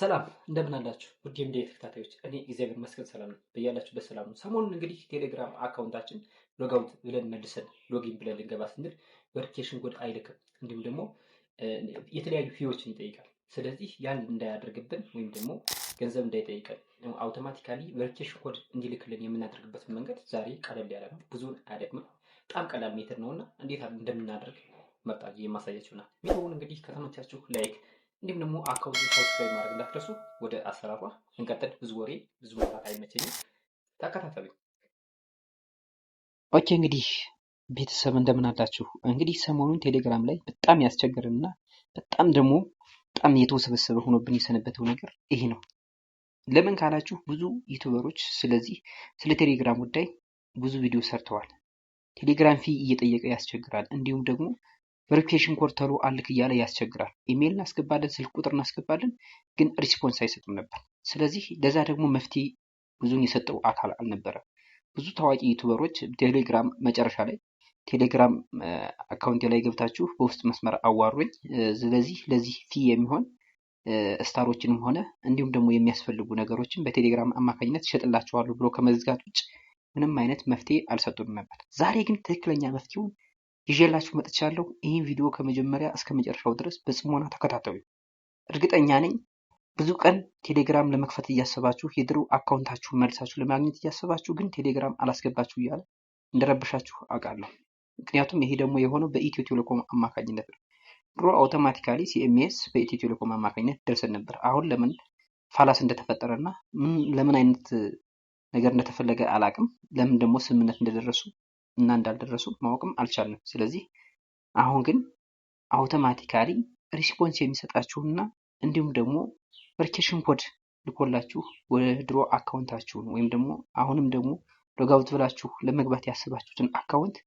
ሰላም እንደምን አላችሁ? ውድ የሚዲያ ተከታታዮች፣ እኔ እግዚአብሔር ይመስገን ሰላም ነኝ። በያላችሁበት ሰላም ነው። ሰሞኑን እንግዲህ ቴሌግራም አካውንታችን ሎጋውት ብለን መልሰን ሎጊን ብለን ልንገባ ስንል ቬሪፊኬሽን ኮድ አይልክም፣ እንዲሁም ደግሞ የተለያዩ ፊዎችን ይጠይቃል። ስለዚህ ያን እንዳያደርግብን ወይም ደግሞ ገንዘብ እንዳይጠይቀን አውቶማቲካሊ ቬሪፊኬሽን ኮድ እንዲልክልን የምናደርግበትን መንገድ ዛሬ ቀለል ያለ ነው። ብዙውን አያደክምም። በጣም ቀላል ሜትር ነውና እንዴት እንደምናደርግ መጣ የማሳያችሁ ናት። ቪዲዮውን እንግዲህ ከተመቻችሁ ላይክ እንዲሁም ደግሞ አካውንቱን ሰብስክራይብ ማድረግ እንዳትረሱ። ወደ አሰራሯ እንቀጥል። ብዙ ወሬ ብዙ ማውራት አይመቸኝም፣ ተከታተሉ። ኦኬ እንግዲህ ቤተሰብ እንደምን አላችሁ? እንግዲህ ሰሞኑን ቴሌግራም ላይ በጣም ያስቸገረንና በጣም ደግሞ በጣም የተወሰበሰበ ሆኖብን የሰነበተው ነገር ይሄ ነው። ለምን ካላችሁ ብዙ ዩቲዩበሮች ስለ ቴሌግራም ጉዳይ ብዙ ቪዲዮ ሰርተዋል። ቴሌግራም ፊ እየጠየቀ ያስቸግራል። እንዲሁም ደግሞ ቬሪፊኬሽን ኮድ ተሎ አልክ እያለ ያስቸግራል። ኢሜይል እናስገባለን፣ ስልክ ቁጥር እናስገባለን፣ ግን ሪስፖንስ አይሰጡም ነበር። ስለዚህ ለዛ ደግሞ መፍትሄ ብዙን የሰጠው አካል አልነበረም። ብዙ ታዋቂ ዩቱበሮች ቴሌግራም መጨረሻ ላይ ቴሌግራም አካውንቴ ላይ ገብታችሁ በውስጥ መስመር አዋሩኝ፣ ስለዚህ ለዚህ ፊ የሚሆን ስታሮችንም ሆነ እንዲሁም ደግሞ የሚያስፈልጉ ነገሮችን በቴሌግራም አማካኝነት እሸጥላችኋለሁ ብሎ ከመዝጋት ውጭ ምንም አይነት መፍትሄ አልሰጡንም ነበር። ዛሬ ግን ትክክለኛ መፍትሄውን ይዤላችሁ መጥቻለሁ። ይህን ቪዲዮ ከመጀመሪያ እስከ መጨረሻው ድረስ በጽሞና ተከታተሉ። እርግጠኛ ነኝ ብዙ ቀን ቴሌግራም ለመክፈት እያሰባችሁ የድሮ አካውንታችሁን መልሳችሁ ለማግኘት እያሰባችሁ ግን ቴሌግራም አላስገባችሁ እያለ እንደረበሻችሁ አውቃለሁ። ምክንያቱም ይሄ ደግሞ የሆነው በኢትዮ ቴሌኮም አማካኝነት ነው። ድሮ አውቶማቲካሊ ሲኤምኤስ በኢትዮ ቴሌኮም አማካኝነት ደርሰን ነበር። አሁን ለምን ፋላስ እንደተፈጠረና ለምን አይነት ነገር እንደተፈለገ አላቅም። ለምን ደግሞ ስምምነት እንደደረሱ እና እንዳልደረሱ ማወቅም አልቻልንም። ስለዚህ አሁን ግን አውቶማቲካሊ ሪስፖንስ የሚሰጣችሁና እንዲሁም ደግሞ ቬሪፊኬሽን ኮድ ልኮላችሁ ወደ ድሮ አካውንታችሁን ወይም ደግሞ አሁንም ደግሞ ሎጋውት ብላችሁ ለመግባት ያስባችሁትን አካውንት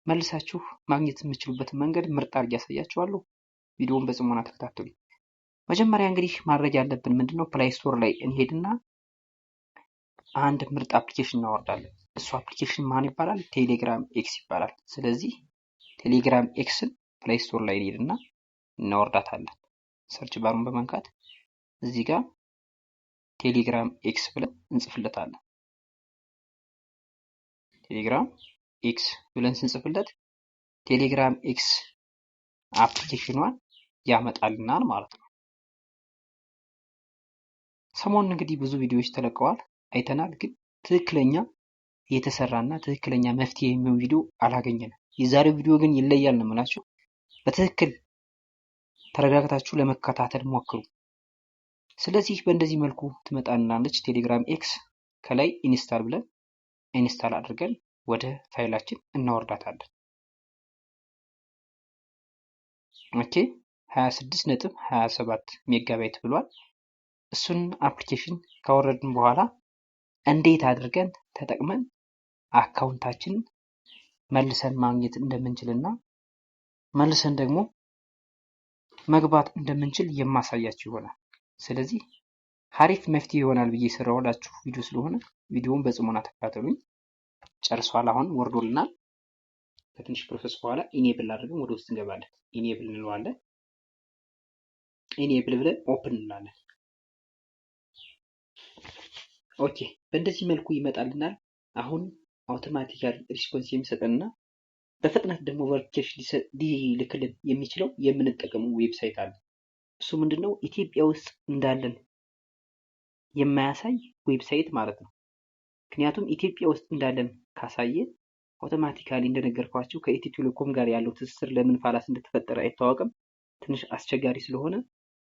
መልሳችሁ ማግኘት የምትችሉበትን መንገድ ምርጥ አድርጌ ያሳያችኋለሁ። ቪዲዮውን በጽሞና ተከታተሉ። መጀመሪያ እንግዲህ ማድረግ ያለብን ምንድነው? ፕላይ ስቶር ላይ እንሄድና አንድ ምርጥ አፕሊኬሽን እናወርዳለን። እሱ አፕሊኬሽን ማን ይባላል? ቴሌግራም ኤክስ ይባላል። ስለዚህ ቴሌግራም ኤክስን ፕሌይ ስቶር ላይ እንሄድና እናወርዳታለን። ሰርች ባሩን በመንካት እዚህ ጋር ቴሌግራም ኤክስ ብለን እንጽፍለታለን። ቴሌግራም ኤክስ ብለን ስንጽፍለት ቴሌግራም ኤክስ አፕሊኬሽኗን ያመጣልናል ማለት ነው። ሰሞኑን እንግዲህ ብዙ ቪዲዮዎች ተለቀዋል አይተናል፣ ግን ትክክለኛ የተሰራና ትክክለኛ መፍትሄ የሚሆን ቪዲዮ አላገኘንም። የዛሬው ቪዲዮ ግን ይለያል ነው የምላችሁ። በትክክል ተረጋግታችሁ ለመከታተል ሞክሩ። ስለዚህ በእንደዚህ መልኩ ትመጣልናለች ቴሌግራም ኤክስ። ከላይ ኢንስታል ብለን ኢንስታል አድርገን ወደ ፋይላችን እናወርዳታለን። ኦኬ 26.27 ሜጋባይት ብሏል። እሱን አፕሊኬሽን ካወረድን በኋላ እንዴት አድርገን ተጠቅመን አካውንታችን መልሰን ማግኘት እንደምንችልና መልሰን ደግሞ መግባት እንደምንችል የማሳያችሁ ይሆናል። ስለዚህ ሀሪፍ መፍትሄ ይሆናል ብዬ የሰራሁላችሁ ቪዲዮ ስለሆነ ቪዲዮውን በጽሞና ተከታተሉኝ። ጨርሷል። አሁን ወርዶልናል። ከትንሽ ፕሮሰስ በኋላ ኢኔብል አድርገን ወደ ውስጥ እንገባለን። ኢኔብል እንለዋለን። ኢኔብል ብለን ኦፕን እንላለን። ኦኬ በእንደዚህ መልኩ ይመጣልናል። አሁን አውቶማቲካሊ ሪስፖንስ የሚሰጠንና በፍጥነት ደግሞ ቬሪፊኬሽን ሊልክልን የሚችለው የምንጠቀመው ዌብሳይት አለ። እሱ ምንድነው? ኢትዮጵያ ውስጥ እንዳለን የማያሳይ ዌብሳይት ማለት ነው። ምክንያቱም ኢትዮጵያ ውስጥ እንዳለን ካሳየ አውቶማቲካሊ እንደነገርኳችሁ ከኢትዮ ቴሌኮም ጋር ያለው ትስስር ለምን ፋላስ እንደተፈጠረ አይታወቅም። ትንሽ አስቸጋሪ ስለሆነ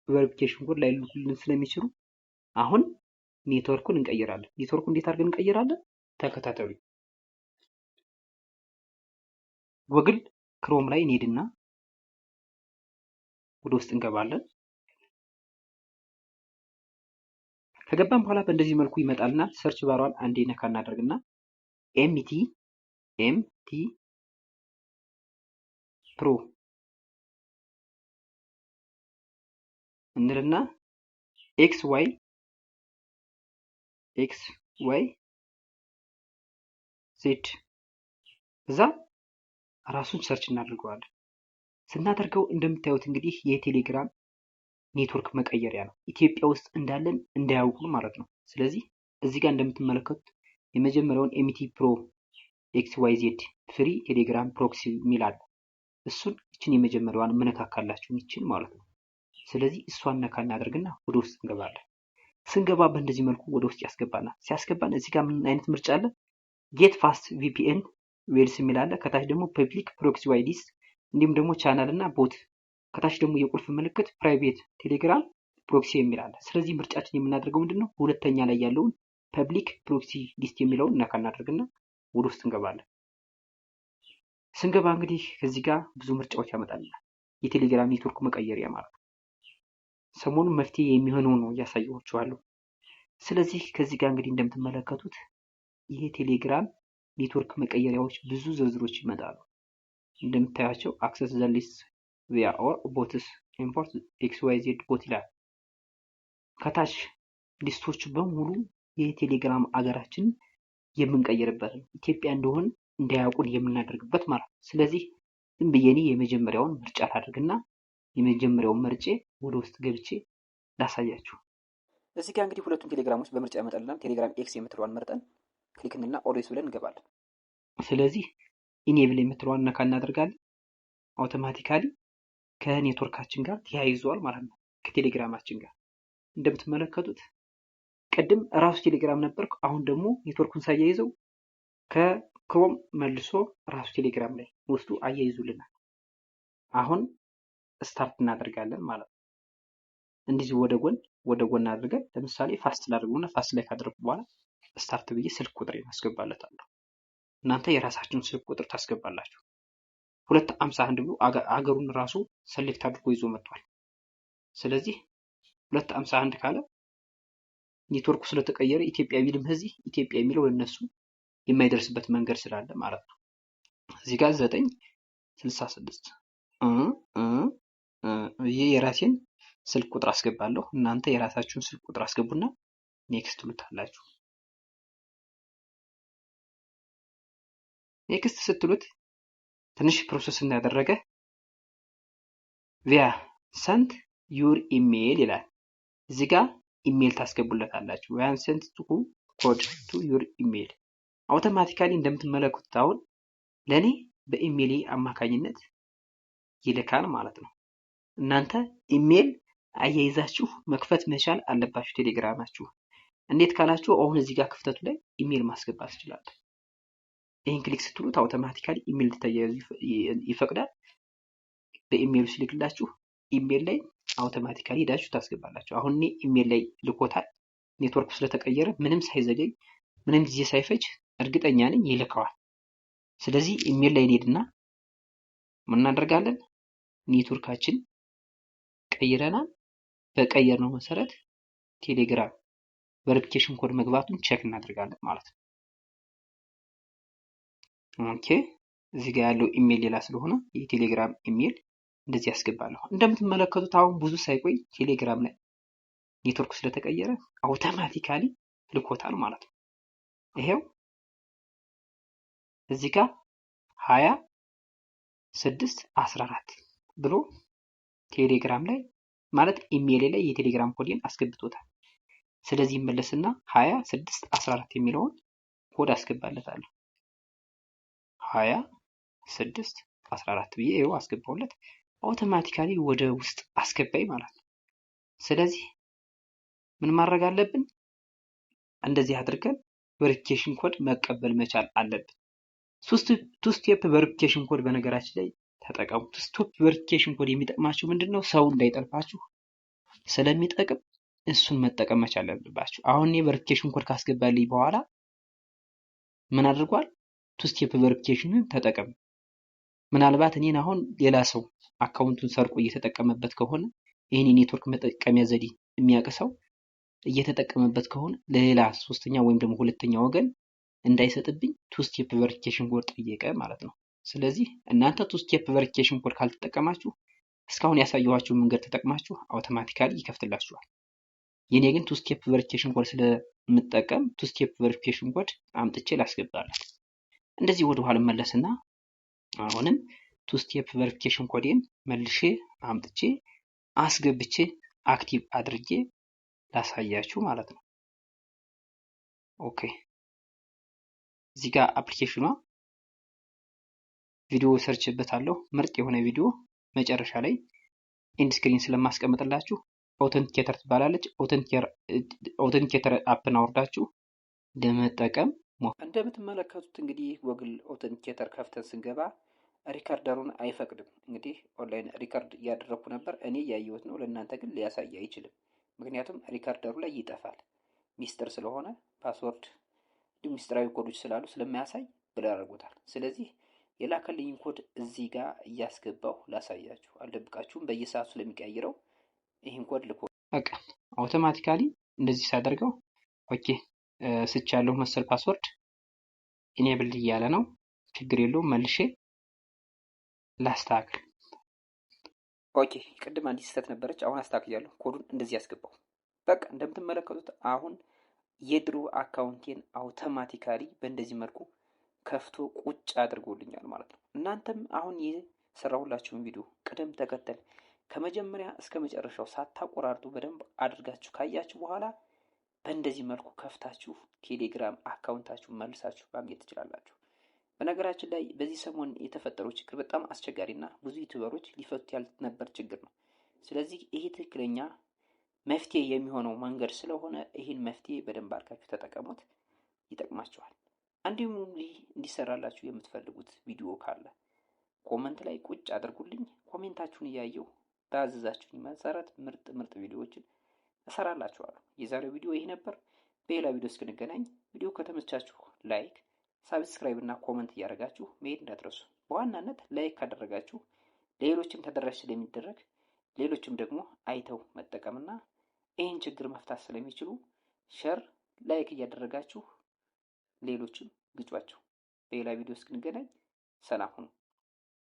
ቬሪፊኬሽን ኮድ ላይ ልኩልን ስለሚችሉ አሁን ኔትወርኩን እንቀይራለን። ኔትወርኩ እንዴት አድርገን እንቀይራለን? ተከታተሉ። ጎግል ክሮም ላይ እንሄድና ወደ ውስጥ እንገባለን። ከገባን በኋላ በእንደዚህ መልኩ ይመጣልና ሰርች ባሯን አንዴ ነካ እናደርግና ኤምቲ ፕሮ እንልና ኤክስ ዋይ ዜድ እዛ ራሱን ሰርች እናደርገዋለን። ስናደርገው እንደምታዩት እንግዲህ የቴሌግራም ኔትወርክ መቀየሪያ ነው። ኢትዮጵያ ውስጥ እንዳለን እንዳያውቁ ማለት ነው። ስለዚህ እዚህ ጋር እንደምትመለከቱት የመጀመሪያውን ኤምቲ ፕሮ ኤክስዋይዜድ ፍሪ ቴሌግራም ፕሮክሲ የሚል አለ። እሱን ይችን የመጀመሪያዋን ምነካካላችሁ ይችን ማለት ነው። ስለዚህ እሷን ነካ እናደርግና ወደ ውስጥ እንገባለን። ስንገባ በእንደዚህ መልኩ ወደ ውስጥ ያስገባናል። ሲያስገባን እዚህ ጋር ምን አይነት ምርጫ አለ? ጌት ፋስት ቪፒኤን ዌልስ የሚል አለ። ከታች ደግሞ ፐብሊክ ፕሮክሲ ዋይዲስ እንዲሁም ደግሞ ቻናል እና ቦት ከታች ደግሞ የቁልፍ ምልክት ፕራይቬት ቴሌግራም ፕሮክሲ የሚል አለ። ስለዚህ ምርጫችን የምናደርገው ምንድነው? ሁለተኛ ላይ ያለውን ፐብሊክ ፕሮክሲ ሊስት የሚለውን ነካ እናደርግና ወደ ውስጥ እንገባለን። ስንገባ እንግዲህ ከዚህ ጋር ብዙ ምርጫዎች ያመጣልናል። የቴሌግራም ኔትወርክ መቀየሪያ ማለት ነው። ሰሞኑን መፍትሄ የሚሆነው ነው እያሳየኋችኋለሁ። ስለዚህ ከዚህ ጋር እንግዲህ እንደምትመለከቱት ይሄ ቴሌግራም ኔትወርክ መቀየሪያዎች ብዙ ዝርዝሮች ይመጣሉ። እንደምታያቸው አክሰስ ዘ ሊስት ቪያ ኦር ቦትስ ኢምፖርት ኤክስዋይዜድ ቦት ይላል። ከታች ሊስቶቹ በሙሉ የቴሌግራም አገራችን የምንቀይርበት ነው። ኢትዮጵያ እንደሆን እንዳያውቁን የምናደርግበት ማለት ነው። ስለዚህ ዝም ብዬ እኔ የመጀመሪያውን ምርጫ ታደርግና የመጀመሪያውን መርጬ ወደ ውስጥ ገብቼ ላሳያችሁ። እዚህ ጋር እንግዲህ ሁለቱም ቴሌግራሞች በምርጫ ያመጣልናል። ቴሌግራም ኤክስ የምትለዋን መርጠን ክሊክ እና ኦልዌይስ ብለን እንገባለን። ስለዚህ ኢኔብል የምትለዋን ነካ እናደርጋለን። አውቶማቲካሊ ከኔትወርካችን ጋር ተያይዟል ማለት ነው። ከቴሌግራማችን ጋር እንደምትመለከቱት ቅድም ራሱ ቴሌግራም ነበርኩ። አሁን ደግሞ ኔትወርኩን ሳያይዘው ከክሮም መልሶ ራሱ ቴሌግራም ላይ ወስዶ አያይዙልናል። አሁን ስታርት እናደርጋለን ማለት ነው። እንደዚህ ወደ ጎን አድርገን ለምሳሌ ፋስት ላድርገውና ፋስት ላይ ካደረኩ በኋላ ስታርት ብዬ ስልክ ቁጥሬን አስገባለታለሁ። እናንተ የራሳችሁን ስልክ ቁጥር ታስገባላችሁ። 251 ብሎ አገሩን ራሱ ሰሌክት አድርጎ ይዞ መጥቷል። ስለዚህ 251 ካለ ኔትወርኩ ስለተቀየረ ኢትዮጵያ ቢልም እዚህ ኢትዮጵያ የሚለው ለነሱ የማይደርስበት መንገድ ስላለ ማለት ነው። እዚህ ጋር 966 ይሄ የራሴን ስልክ ቁጥር አስገባለሁ። እናንተ የራሳችሁን ስልክ ቁጥር አስገቡና ኔክስት ትሉታላችሁ። ኔክስት ስትሉት ትንሽ ፕሮሰስ እንዳደረገ ቪያ ሰንት ዩር ኢሜል ይላል። እዚህ ጋር ኢሜል ታስገቡለታላችሁ። ቪያ ሰንት ቱ ኮድ ቱ ዩር ኢሜል አውቶማቲካሊ እንደምትመለከቱት አሁን ለኔ በኢሜል አማካኝነት ይልካል ማለት ነው። እናንተ ኢሜል አያይዛችሁ መክፈት መቻል አለባችሁ ቴሌግራማችሁ። እንዴት ካላችሁ አሁን እዚህ ጋር ክፍተቱ ላይ ኢሜል ማስገባት ትችላላችሁ። ይሄን ክሊክ ስትሉት አውቶማቲካሊ ኢሜል ልታያይዙ ይፈቅዳል። በኢሜሉ ሲልክላችሁ ኢሜል ላይ አውቶማቲካሊ ሄዳችሁ ታስገባላችሁ። አሁን እኔ ኢሜል ላይ ልኮታል። ኔትወርኩ ስለተቀየረ ምንም ሳይዘገይ ምንም ጊዜ ሳይፈጅ እርግጠኛ ነኝ ይልከዋል። ስለዚህ ኢሜል ላይ እንሄድና ምን እናደርጋለን? ኔትወርካችን ቀይረናል። በቀየርነው መሰረት ቴሌግራም ቬሪፊኬሽን ኮድ መግባቱን ቼክ እናደርጋለን ማለት ነው። ኦኬ እዚህ ጋር ያለው ኢሜል ሌላ ስለሆነ የቴሌግራም ኢሜል እንደዚህ ያስገባለሁ። እንደምትመለከቱት አሁን ብዙ ሳይቆይ ቴሌግራም ላይ ኔትወርክ ስለተቀየረ አውቶማቲካሊ ልኮታል ማለት ነው። ይሄው እዚህ ጋር 2614 ብሎ ቴሌግራም ላይ ማለት ኢሜል ላይ የቴሌግራም ኮድን አስገብቶታል። ስለዚህ መለስና 2614 የሚለውን ኮድ አስገባለታለሁ። 2614 ብዬ ይኸው አስገባውለት አውቶማቲካሊ ወደ ውስጥ አስገባኝ ማለት ነው። ስለዚህ ምን ማድረግ አለብን? እንደዚህ አድርገን ቬሪፊኬሽን ኮድ መቀበል መቻል አለብን። ቱ ስቴፕ ቬሪፊኬሽን ኮድ በነገራችን ላይ ተጠቀሙ። ቱ ስቴፕ ቬሪፊኬሽን ኮድ የሚጠቅማችሁ ምንድነው? ሰው እንዳይጠልፋችሁ ስለሚጠቅም እሱን መጠቀም መቻል አለባችሁ። አሁን እኔ ቬሪፊኬሽን ኮድ ካስገባልኝ በኋላ ምን አድርጓል? ቱ ስቴፕ ቬሪፊኬሽንን ተጠቀም። ምናልባት እኔን አሁን ሌላ ሰው አካውንቱን ሰርቆ እየተጠቀመበት ከሆነ ይሄን የኔትወርክ መጠቀሚያ ዘዴ የሚያውቅ ሰው እየተጠቀመበት ከሆነ ለሌላ ሶስተኛ ወይም ደግሞ ሁለተኛ ወገን እንዳይሰጥብኝ ቱ ስቴፕ ቬሪፊኬሽን ኮድ ጠየቀ ማለት ነው። ስለዚህ እናንተ ቱ ስቴፕ ቬሪፊኬሽን ኮድ ካልተጠቀማችሁ እስካሁን ያሳየኋችሁ መንገድ ተጠቅማችሁ አውቶማቲካሊ ይከፍትላችኋል። የኔ ግን ቱ ስቴፕ ቬሪፊኬሽን ኮድ ስለምጠቀም ቱ ስቴፕ ቬሪፊኬሽን ኮድ አምጥቼ ላስገባለሁ። እንደዚህ ወደ ኋላ መለስና አሁንም ቱ ስቴፕ ቬሪፊኬሽን ኮዴን መልሼ አምጥቼ አስገብቼ አክቲቭ አድርጌ ላሳያችሁ ማለት ነው። ኦኬ እዚህ ጋር አፕሊኬሽኗ ቪዲዮ ሰርችበታለሁ። ምርጥ የሆነ ቪዲዮ መጨረሻ ላይ ኢንድ ስክሪን ስለማስቀምጥላችሁ ኦተንቲኬተር ትባላለች። ኦተንቲኬተር አፕን አውርዳችሁ ለመጠቀም እንደምትመለከቱት እንግዲህ ጎግል ኦተንቲኬተር ከፍተን ስንገባ ሪከርደሩን አይፈቅድም። እንግዲህ ኦንላይን ሪከርድ እያደረኩ ነበር፣ እኔ እያየሁት ነው። ለእናንተ ግን ሊያሳይ አይችልም። ምክንያቱም ሪከርደሩ ላይ ይጠፋል። ሚስጥር ስለሆነ ፓስወርድ እንዲሁም ሚስጥራዊ ኮዶች ስላሉ ስለማያሳይ ብለር አድርጎታል። ስለዚህ የላከልኝ ኮድ እዚህ ጋር እያስገባሁ ላሳያችሁ፣ አልደብቃችሁም። በየሰዓቱ ስለሚቀያይረው ይህን ኮድ ልኮ በቃ አውቶማቲካሊ እንደዚህ ሳደርገው ኦኬ ስቻለሁ መሰል ፓስወርድ ኢኔብል እያለ ነው። ችግር የለውም መልሼ ላስተካክል። ኦኬ ቅድም አንዲት ስህተት ነበረች፣ አሁን አስተካክያለሁ። ኮዱን እንደዚህ ያስገባው። በቃ እንደምትመለከቱት አሁን የድሮ አካውንቴን አውቶማቲካሊ በእንደዚህ መልኩ ከፍቶ ቁጭ አድርጎልኛል ማለት ነው። እናንተም አሁን የሰራሁላችሁን ቪዲዮ ቅደም ተከተል ከመጀመሪያ እስከ መጨረሻው ሳታቆራርጡ በደንብ አድርጋችሁ ካያችሁ በኋላ በእንደዚህ መልኩ ከፍታችሁ ቴሌግራም አካውንታችሁ መልሳችሁ ማግኘት ትችላላችሁ። በነገራችን ላይ በዚህ ሰሞን የተፈጠረው ችግር በጣም አስቸጋሪና ብዙ ዩቲዩበሮች ሊፈቱት ያልነበር ችግር ነው። ስለዚህ ይሄ ትክክለኛ መፍትሄ የሚሆነው መንገድ ስለሆነ ይህን መፍትሄ በደንብ አድርጋችሁ ተጠቀሙት፣ ይጠቅማችኋል። እንዲሁም እንዲሰራላችሁ የምትፈልጉት ቪዲዮ ካለ ኮመንት ላይ ቁጭ አድርጉልኝ። ኮሜንታችሁን እያየሁ በአዘዛችሁኝ መሰረት ምርጥ ቪዲዮዎችን እሰራላችኋለሁ። የዛሬው ቪዲዮ ይሄ ነበር። በሌላ ቪዲዮ እስክንገናኝ ቪዲዮ ከተመቻችሁ ላይክ፣ ሳብስክራይብ እና ኮመንት እያደረጋችሁ መሄድ እንዳትረሱ። በዋናነት ላይክ ካደረጋችሁ ሌሎችም ተደራሽ ስለሚደረግ ሌሎችም ደግሞ አይተው መጠቀምና ይህን ችግር መፍታት ስለሚችሉ ሸር ላይክ እያደረጋችሁ ሌሎችም ግጯቸው። በሌላ ቪዲዮ እስክንገናኝ ሰላም ሁኑ።